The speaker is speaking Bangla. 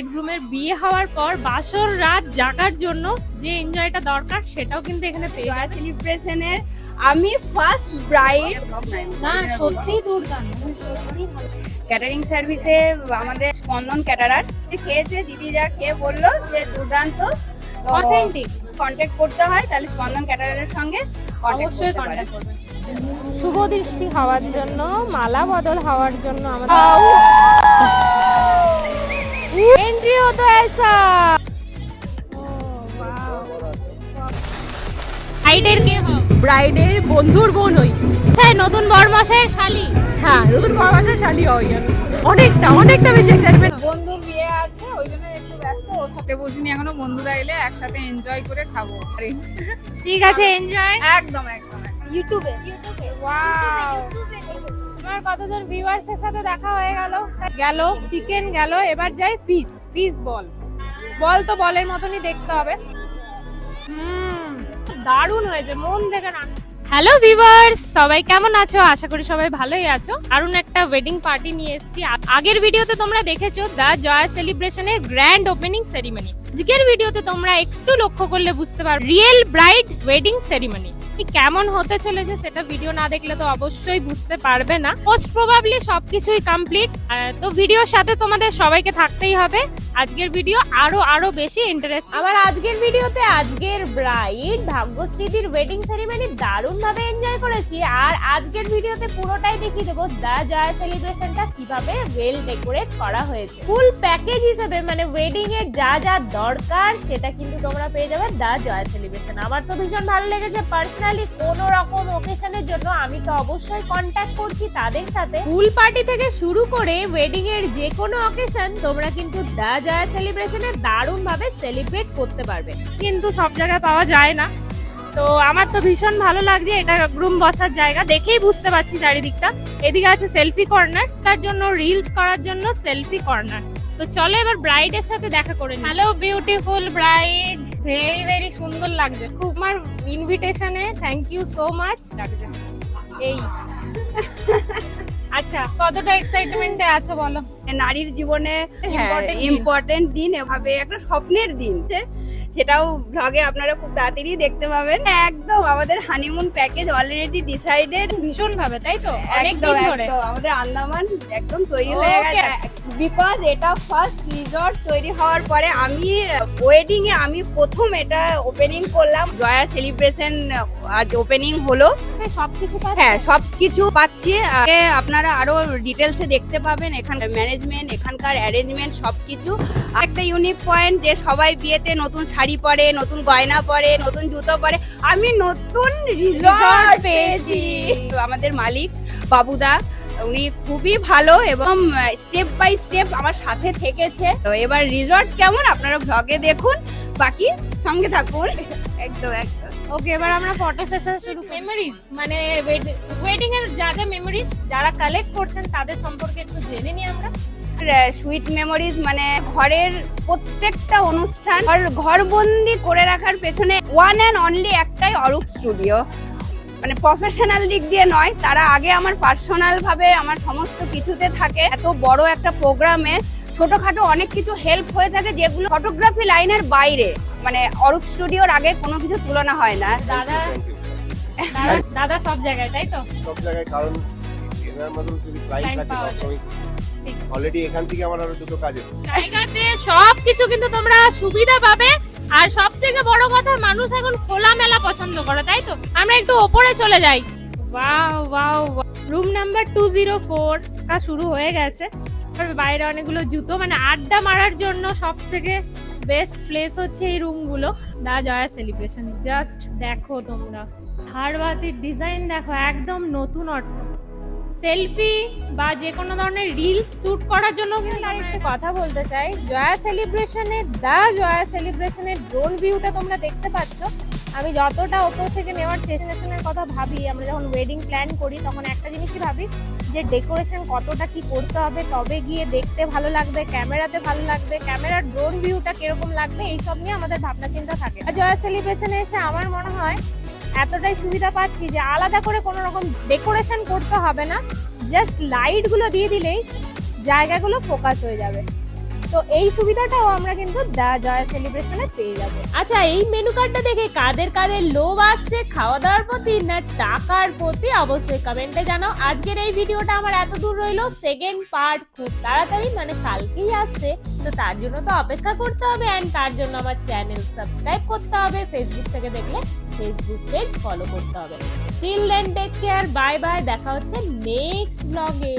বেডরুমের বিয়ে হওয়ার পর বাসর রাত জাগার জন্য যে এনজয়টা দরকার সেটাও কিন্তু এখানে পেয়ে জয়া সেলিব্রেশনের আমি ফার্স্ট ব্রাইড। না সত্যি দুর্দান্ত, সত্যি ভালো। ক্যাটারিং সার্ভিসে আমাদের স্পন্দন ক্যাটারার খেয়েছে, দিদি যা খেয়ে বললো যে দুর্দান্ত, অথেন্টিক। কন্ট্যাক্ট করতে হয় তাহলে স্পন্দন ক্যাটারারের সঙ্গে অবশ্যই কন্ট্যাক্ট করবেন। শুভ দৃষ্টি হওয়ার জন্য, মালা বদল হওয়ার জন্য আমাদের एंट्री हो तो ऐसा ব্রাইডের কে হও? ব্রাইডের বন্ধুর বোন হই। আচ্ছা নতুন বরমশাইয়ের শালি। হ্যাঁ, নতুন বরমাসের শালি হই আমি। অনেকটা বেশি এক্সাইটমেন্ট। বন্ধুর বিয়ে আছে ওই জন্য একটু ব্যস্ত, ওর সাথে বসিনি এখনো। বন্ধুরা এলে একসাথে এনজয় করে খাবো। ঠিক আছে, এনজয়। একদম একদম ইউটিউবে ওয়াও, তোমার কতজন ভিউয়ার্সের সাথে দেখা হয়ে গেল চিকেন গেল, এবার যাই ফিশ বল তো বলের মতনই দেখতে হবে। দারুণ হয়েছে, মন থেকে না। হ্যালো ভিউয়ার্স, সবাই কেমন আছো? আশা করি সবাই ভালোই আছো। দারুণ একটা ওয়েডিং পার্টি নিয়ে এসেছি। আগের ভিডিওতে তোমরা দেখেছো দ্য জয়া সেলিব্রেশনের গ্র্যান্ড ওপেনিং সেরিমনি। আজকের ভিডিওতে তোমরা একটু লক্ষ্য করলে বুঝতে পারবে রিয়েল ব্রাইড ওয়েডিং সেরিমনি কেমন হতে চলেছে। সেটা ভিডিও না দেখলে তো অবশ্যই বুঝতে পারবে না। মোস্ট প্রবাবলি সবকিছুই কমপ্লিট, তো ভিডিওর সাথে তোমাদের সবাইকে থাকতেই হবে। আজকের ভিডিও আরো বেশি ইন্টারেস্ট। আবার আজকের ভিডিওতে আজকের ব্রাইড ভাগ্যশ্রীদির ওয়েডিং সেরিমনি দারুণ ভাবে এনজয় করেছি। আর আজকের ভিডিওতে পুরোটাই দেখিয়ে দেবো দ্য জয়া সেলিব্রেশনটা কিভাবে ওয়েল ডেকোরেট করা হয়েছে। ফুল প্যাকেজ হিসেবে মানে ওয়েডিং এর যা যা দরকার সেটা কিন্তু তোমরা পেয়ে যাবে দ্য জয়া সেলিব্রেশন। আমার তো ভীষণ ভালো লেগেছে পার্সোনালি। কোনো রকম ওকেশনের জন্য আমি তো অবশ্যই কন্ট্যাক্ট করছি তাদের সাথে। ফুল পার্টি থেকে শুরু করে ওয়েডিং এর যে কোনো অকেশন তোমরা কিন্তু দ্য জয়া সেলিব্রেশনে দারুণ ভাবে সেলিব্রেট করতে পারবে, কিন্তু সব জায়গায় পাওয়া যায় না। তো আমার তো ভীষণ ভালো লাগছে। এটা গ্রুম বসার জায়গা, দেখেই বুঝতে পারছি চারিদিকটা। এদিকে আছে সেলফি কর্নার, তার জন্য রিলস করার জন্য সেলফি কর্নার। তো চলো এবার ব্রাইডের সাথে দেখা করে নিই। হ্যালো বিউটিফুল ব্রাইড, ভেরি সুন্দর লাগছে খুব। আমার ইনভিটেশনে থ্যাংক ইউ সো মাচ। এই আচ্ছা, কতটা এক্সাইটমেন্টে আছো বলো? নারীর জীবনে Important দিন। ইম্পর্টেন্ট দিন, এভাবে একটা স্বপ্নের দিন, সেটাও ভ্লগে আপনারা খুব তাড়াতাড়ি দেখতে পাবেন। একদম আমাদের হানিমুন প্যাকেজ অলরেডি ডিসাইডেড ভীষণ ভাবে, তাই তো? অনেক একদম দিন ধরে একদম আমাদের আন্দামান একদম তৈরি হয়ে গেছে। বিকজ এটা ফার্স্ট রিসর্ট তৈরি হওয়ার পরে আমি ওয়েডিং এ আমি প্রথম এটা ওপেনিং করলাম। জয়া সেলিব্রেশন আজ ওপেনিং হলো। সবকিছু হ্যাঁ, সবকিছু পাচ্ছি। আপনারা আরো ডিটেলসে দেখতে পাবেন এখানকার ম্যানেজমেন্ট, এখানকার অ্যারেঞ্জমেন্ট সবকিছু। একটা ইউনিক পয়েন্ট যে সবাই বিয়েতে নতুন শাড়ি পরে, নতুন গয়না পরে, নতুন জুতো পরে। আমি নতুন রিসর্ট পেয়েছি। তো আমাদের মালিক বাবুদা উনি খুবই ভালো এবং স্টেপ বাই স্টেপ আমার সাথে থেকেছে। তো এবার রিসর্ট কেমন আপনারা ভ্লগে দেখুন, বাকি সঙ্গে থাকুন। একদম একদম ওকে, এবার আমরা ফটো সেশন শুরু। মেমোরিজ মানে ওয়েডিং এর যা যা মেমোরিজ যারা কালেক্ট করছেন তাদের সম্পর্কে একটু জেনে নিই আমরা। সুইট মেমোরিজ মানে ঘরের প্রত্যেকটা অনুষ্ঠান ঘরবন্দি করে রাখার পেছনে ওয়ান অ্যান্ড অনলি একটাই অরূপ স্টুডিও। মানে প্রফেশনাল দিক দিয়ে নয়, তারা আগে আমার পার্সোনাল ভাবে আমার সমস্ত কিছুতে থাকে। এত বড় একটা প্রোগ্রামে ছোটখাটো অনেক কিছু হেল্প হয়ে থাকে যেগুলো ফটোগ্রাফি লাইনের বাইরে। মানে অরূপ স্টুডিওর আগে কোনো কিছু তুলনা হয় না। দাদা সব জায়গায়, তাই তো? সব জায়গায়, কারণ এনার মতন যদি ক্লায়েন্ট থাকে সবসময় অলরেডি এখান থেকে আমার আরো দুটো কাজ আছে। জায়গাতে সবকিছু কিন্তু তোমরা সুবিধা পাবে। আর সব থেকে বড় কথা, মানুষ এখন খোলামেলা পছন্দ করে, তাই তো? আমরা একটু ওপরে চলে যাই। ওয়াও, রুম নাম্বার 204 কা শুরু হয়ে গেছে। বাইরে অনেকগুলো জুতো, মানে আড্ডা মারার জন্য সব থেকে বেস্ট প্লেস হচ্ছে এই রুমগুলো। দা জয়া সেলিব্রেশন জাস্ট দেখো তোমরা, ঝাড়বাতির ডিজাইন দেখো, একদম নতুন অর্থ। সেলফি বা যে কোনো ধরনের রিলস শুট করার জন্য কিন্তু আর একটু কথা বলতে চাই। জয়া সেলিব্রেশনের দা জয়া সেলিব্রেশনের ড্রোন ভিউটা তোমরা দেখতে পাচ্ছ। আমি যতটা ওপর থেকে নেওয়ার ডেস্টিনেশনের কথা ভাবি, আমরা যখন ওয়েডিং প্ল্যান করি তখন একটা জিনিসই ভাবি যে ডেকোরেশন কতটা কি করতে হবে, তবে গিয়ে দেখতে ভালো লাগবে, ক্যামেরাতে ভালো লাগবে, ক্যামেরার ড্রোন ভিউটা কিরকম লাগবে, এইসব নিয়ে আমাদের ভাবনা চিন্তা থাকে। আর জয়া সেলিব্রেশনে এসে আমার মনে হয় এতটাই সুবিধা পাচ্ছি যে আলাদা করে কোনো রকম ডেকোরেশন করতে হবে না, জাস্ট লাইট গুলো দিয়ে দিলেই জায়গাগুলো ফোকাস হয়ে যাবে। তো এই সুবিধাটাও আমরা কিন্তু দ্য জয়া সেলিব্রেশনে পেয়ে যাবো। আচ্ছা, এই মেনু কার্ডটা দেখে কাদের কাদের লোভ আসছে খাওয়া দাওয়ার প্রতি না টাকার প্রতি অবশ্যই কমেন্টে জানাও। আজকের এই ভিডিওটা আমার এত দূর রইলো, সেকেন্ড পার্ট খুব তাড়াতাড়ি মানে কালকেই আসছে, তো তার জন্য তো অপেক্ষা করতে হবে এন্ড তার জন্য আমার চ্যানেল সাবস্ক্রাইব করতে হবে, ফেসবুক থেকে দেখলে ফেসবুক পেজ ফলো করতে হবে। Till then take care, bye bye, দেখা হচ্ছে নেক্সট ব্লগে।